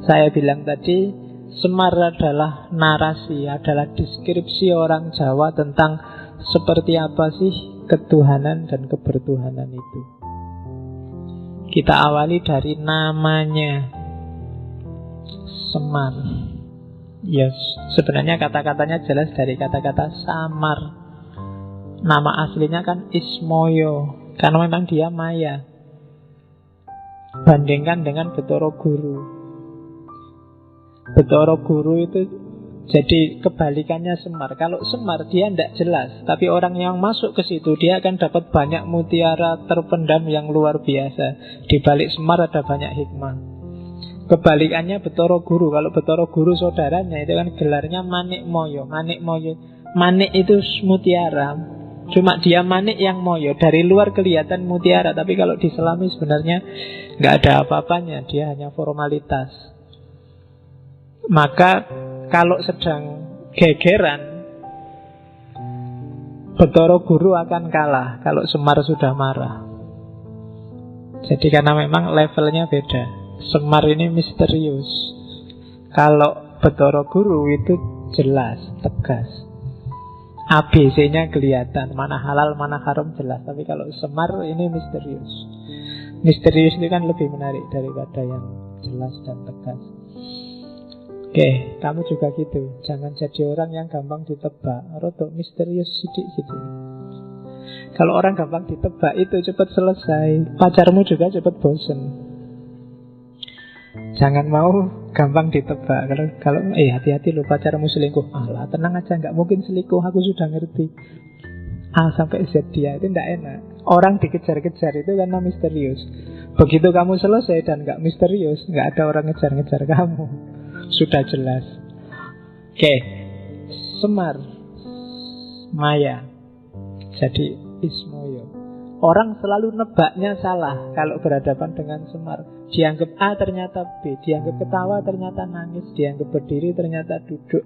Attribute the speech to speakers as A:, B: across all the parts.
A: Saya bilang tadi, Semar adalah narasi, adalah deskripsi orang Jawa tentang seperti apa sih ketuhanan dan kebertuhanan itu. Kita awali dari namanya, Semar. Yes, sebenarnya kata-katanya jelas dari kata-kata samar. Nama aslinya kan Ismoyo, karena memang dia Maya. Bandingkan dengan Betara Guru. Betara Guru itu jadi kebalikannya Semar. Kalau Semar dia tidak jelas, tapi orang yang masuk ke situ dia akan dapat banyak mutiara terpendam yang luar biasa. Di balik Semar ada banyak hikmah. Kebalikannya Betara Guru. Kalau Betara Guru saudaranya itu kan gelarnya Manik Moyo. Manik Moyo, manik itu mutiara. Cuma dia manik yang moyo. Dari luar kelihatan mutiara, tapi kalau diselami sebenarnya nggak ada apa-apanya. Dia hanya formalitas. Maka kalau sedang gegeran, Betara Guru akan kalah kalau Semar sudah marah. Jadi karena memang levelnya beda. Semar ini misterius. Kalau Betara Guru itu jelas, tegas. ABC-nya kelihatan, mana halal, mana haram jelas. Tapi kalau Semar ini misterius. Misterius itu kan lebih menarik daripada yang jelas dan tegas. Oke, kamu juga gitu. Jangan jadi orang yang gampang ditebak. Rodok misterius sidik gitu. Kalau orang gampang ditebak itu cepat selesai. Pacarmu juga cepat bosen. Jangan mau gampang ditebak. Kalau hati-hati loh, pacarmu selingkuh. Alah, tenang aja, nggak mungkin selingkuh. Aku sudah ngerti. A sampai Z dia itu tidak enak. Orang dikejar-kejar itu karena misterius. Begitu kamu selesai dan nggak misterius, nggak ada orang ngejar-ngejar kamu. Sudah jelas. Oke, Semar, Maya, jadi Ismoyo. Orang selalu nebaknya salah kalau berhadapan dengan Semar. Dianggap A ternyata B, dianggap ketawa ternyata nangis, dianggap berdiri ternyata duduk,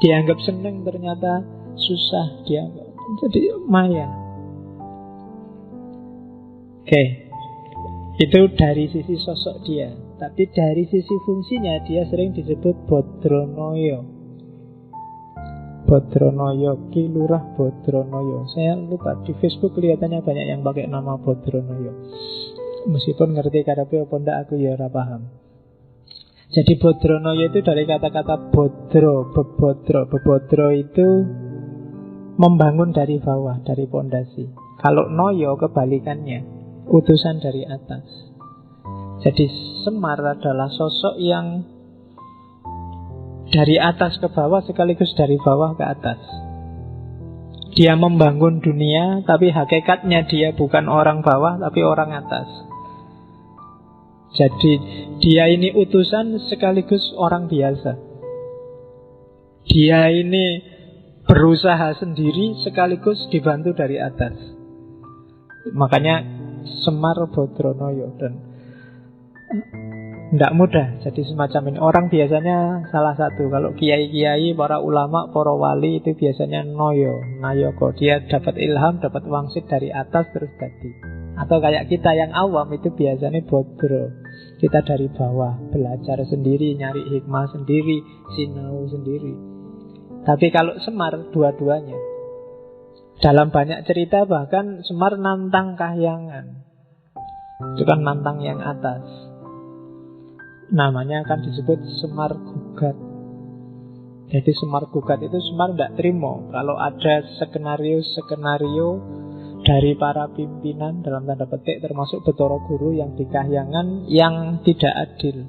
A: dianggap seneng ternyata susah, dianggap jadi Maya. Oke, itu dari sisi sosok dia. Tapi dari sisi fungsinya dia sering disebut Bodronoyo. Bodronoyo, Ki Lurah Bodronoyo. Saya lupa, di Facebook kelihatannya banyak yang pakai nama Bodronoyo. Meskipun ngerti karepe apa ndak aku ya ora paham. Jadi Bodronoyo itu dari kata-kata bodro, bebodro. Bebodro itu membangun dari bawah, dari pondasi. Kalau noyo kebalikannya, utusan dari atas. Jadi Semar adalah sosok yang dari atas ke bawah sekaligus dari bawah ke atas. Dia membangun dunia, tapi hakikatnya dia bukan orang bawah, tapi orang atas. Jadi dia ini utusan sekaligus orang biasa. Dia ini berusaha sendiri sekaligus dibantu dari atas. Makanya Semar Bodronoyo. Dan tidak mudah jadi semacam ini. Orang biasanya salah satu. Kalau kiai-kiai, para ulama, para wali itu biasanya noyo, nayoko. Dia dapat ilham, dapat wangsit dari atas terus jadi. Atau kayak kita yang awam itu biasanya bodro. Kita dari bawah, belajar sendiri, nyari hikmah sendiri, sinau sendiri. Tapi kalau Semar dua-duanya. Dalam banyak cerita bahkan Semar nantang kahyangan. Itu kan nantang yang atas. Namanya akan disebut Semar Gugat. Jadi Semar Gugat itu Semar tidak terima kalau ada skenario dari para pimpinan dalam tanda petik termasuk Betara Guru yang di kahyangan yang tidak adil.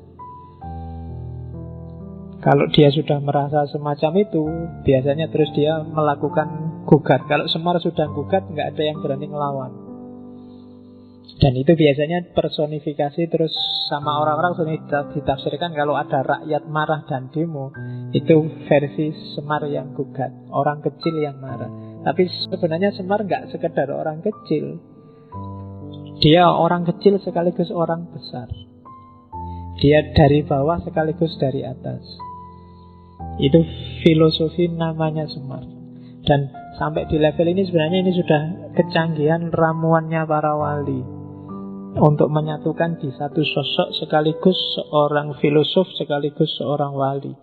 A: Kalau dia sudah merasa semacam itu, biasanya terus dia melakukan gugat. Kalau Semar sudah gugat, nggak ada yang berani ngelawan. Dan itu biasanya personifikasi terus sama orang-orang sering ditafsirkan kalau ada rakyat marah dan demo, itu versi Semar yang gugat, orang kecil yang marah. Tapi sebenarnya Semar nggak sekedar orang kecil. Dia orang kecil sekaligus orang besar. Dia dari bawah sekaligus dari atas. Itu filosofi namanya Semar. Dan sampai di level ini sebenarnya ini sudah kecanggihan ramuannya para wali. untuk menyatukan di satu sosok sekaligus seorang filosof sekaligus seorang wali.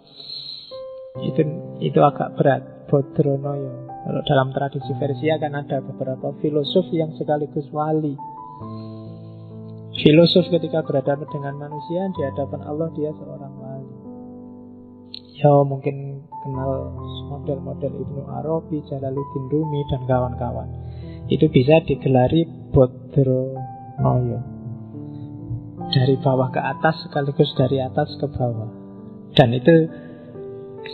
A: Itu agak berat. Bodronoyo. Kalau dalam tradisi Persia kan ada beberapa filosof yang sekaligus wali. Filosof ketika berhadapan dengan manusia, di hadapan Allah dia seorang wali. Ya mungkin kenal model-model Ibnu Arabi, Jalaluddin Rumi dan kawan-kawan. Itu bisa digelari Bodronoyo. Dari bawah ke atas sekaligus dari atas ke bawah. Dan itu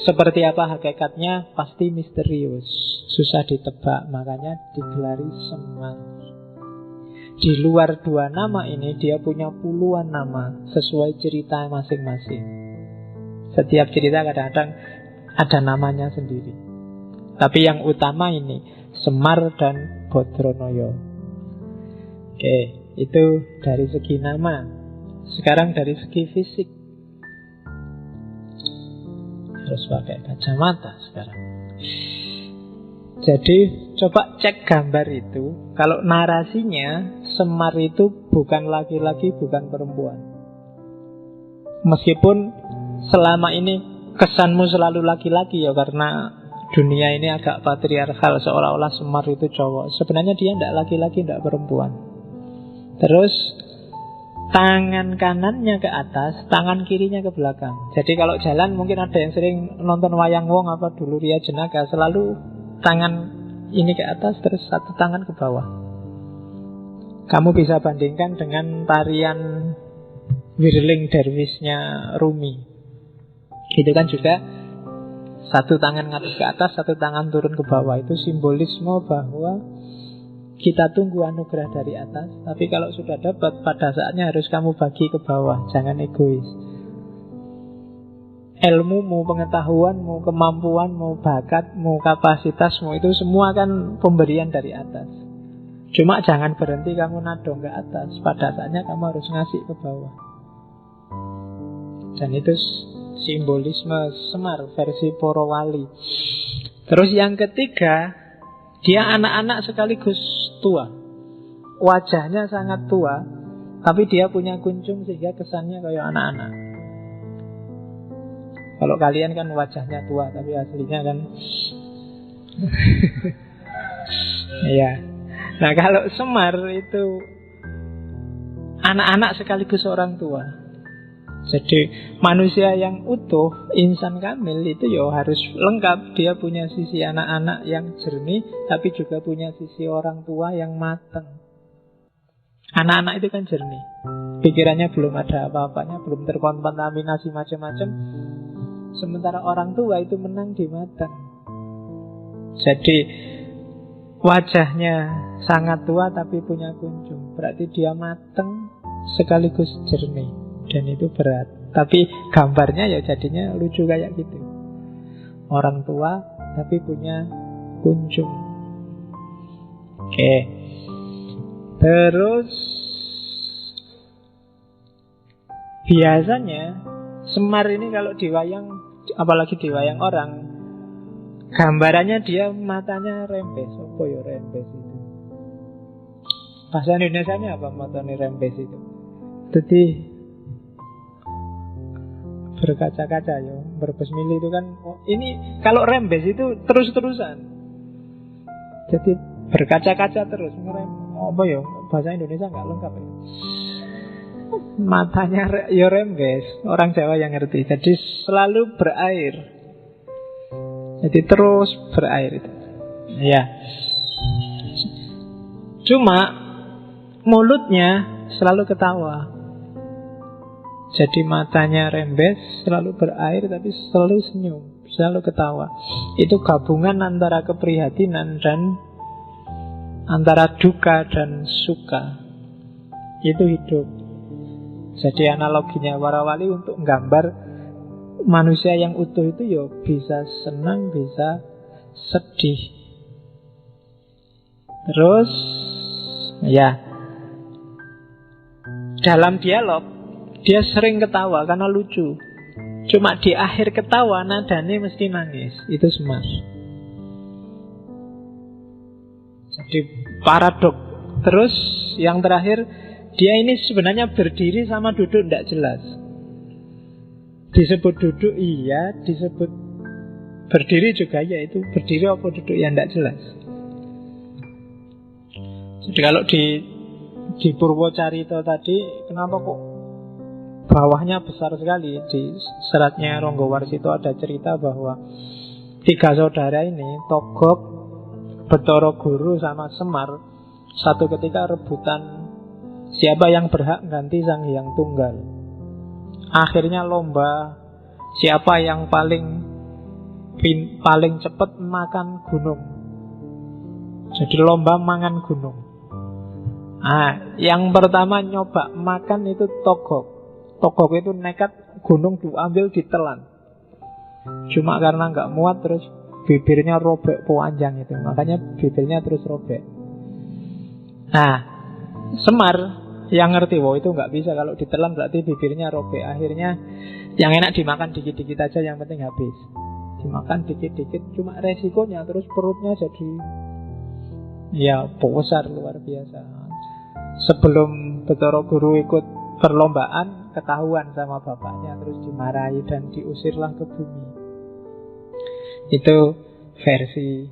A: seperti apa hakikatnya pasti misterius, susah ditebak, makanya digelari Semar. Di luar dua nama ini dia punya puluhan nama sesuai cerita masing-masing. Setiap cerita kadang-kadang ada namanya sendiri. Tapi yang utama ini Semar dan Bodronoyo. Oke, itu dari segi nama. Sekarang dari segi fisik. Harus pakai kacamata sekarang. Jadi coba cek gambar itu. Kalau narasinya Semar itu bukan laki-laki, bukan perempuan. Meskipun selama ini kesanmu selalu laki-laki ya, karena dunia ini agak patriarkal, seolah-olah Semar itu cowok. Sebenarnya dia tidak laki-laki, tidak perempuan. Terus tangan kanannya ke atas, tangan kirinya ke belakang. Jadi kalau jalan mungkin ada yang sering nonton wayang wong apa dulu Ria Jenaka, selalu tangan ini ke atas terus satu tangan ke bawah. Kamu bisa bandingkan dengan tarian Whirling Derwishnya Rumi. Itu kan juga satu tangan ngadep ke atas, satu tangan turun ke bawah. Itu simbolisme bahwa kita tunggu anugerah dari atas, tapi kalau sudah dapat, pada saatnya harus kamu bagi ke bawah. Jangan egois. Ilmumu, pengetahuanmu, kemampuanmu, bakatmu, kapasitasmu, itu semua kan pemberian dari atas. Cuma jangan berhenti kamu nadong ke atas. Pada saatnya kamu harus ngasih ke bawah. Dan itu simbolisme Semar versi Poro Wali. Terus yang ketiga, dia anak-anak sekaligus tua. Wajahnya sangat tua, tapi dia punya kuncung sehingga kesannya kayak anak-anak. Kalau kalian kan wajahnya tua, tapi aslinya kan iya. Nah kalau Semar itu anak-anak sekaligus orang tua. Jadi manusia yang utuh, insan kamil itu ya harus lengkap. Dia punya sisi anak-anak yang jernih, tapi juga punya sisi orang tua yang matang. Anak-anak itu kan jernih, pikirannya belum ada apa-apanya, belum terkontaminasi macam-macam. Sementara orang tua itu menang di matang. Jadi wajahnya sangat tua tapi punya kunjung, berarti dia matang sekaligus jernih. Dan itu berat. Tapi gambarnya ya jadinya lucu kayak gitu. Orang tua tapi punya kunjung. Oke. Terus biasanya Semar ini kalau di wayang, apalagi di wayang orang, gambarannya dia matanya rembes. Apa ya rembes itu? Bahasa Indonesianya apa matanya rembes itu? Jadi berkaca-kaca ya, berbesmili itu kan. Ini kalau rembes itu terus-terusan. Jadi berkaca-kaca terus. Apa ya? Bahasa Indonesia nggak lengkap ya. Matanya ya rembes. Orang Jawa yang ngerti. Jadi selalu berair. Jadi terus berair itu. Ya. Cuma mulutnya selalu ketawa. Jadi matanya rembes, selalu berair, tapi selalu senyum, selalu ketawa. Itu gabungan antara keprihatinan dan antara duka dan suka. Itu hidup. Jadi analoginya para wali untuk menggambar manusia yang utuh itu ya bisa senang, bisa sedih. Terus ya dalam dialog dia sering ketawa karena lucu. Cuma di akhir ketawa nadanya mesti nangis. Itu Semar. Jadi paradok. Terus yang terakhir Dia ini sebenarnya berdiri sama duduk tidak jelas. Disebut duduk iya, disebut berdiri juga ya. Itu berdiri apa duduk ya tidak jelas. Jadi kalau di Purwocarito tadi, kenapa kok bawahnya besar sekali? Di seratnya Ronggowarsito ada cerita bahwa 3 saudara ini, Togog, Betara Guru sama Semar, satu ketika rebutan siapa yang berhak ganti Sang Hyang Tunggal. Akhirnya lomba siapa yang paling cepat makan gunung. Jadi lomba mangan gunung. Yang pertama nyoba makan itu Togog. Togog itu nekat gunung diambil ditelan. Cuma karena nggak muat terus bibirnya robek panjang itu. Makanya bibirnya terus robek. Semar yang ngerti, itu nggak bisa, kalau ditelan berarti bibirnya robek. Akhirnya yang enak dimakan dikit-dikit aja, yang penting habis. Dimakan dikit-dikit, cuma resikonya terus perutnya jadi besar luar biasa. Sebelum Betara Guru ikut perlombaan, ketahuan sama bapaknya, terus dimarahi dan diusirlah ke bumi. Itu versi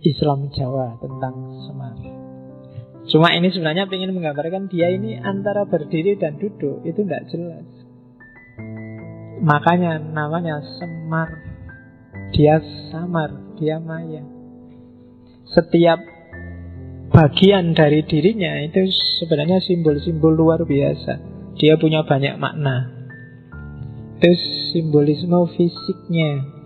A: Islam Jawa tentang Semar. Cuma ini sebenarnya ingin menggambarkan dia ini antara berdiri dan duduk itu tidak jelas. Makanya namanya Semar. Dia samar, dia maya. Setiap bagian dari dirinya itu sebenarnya simbol-simbol luar biasa. Dia punya banyak makna. Itu simbolisme fisiknya.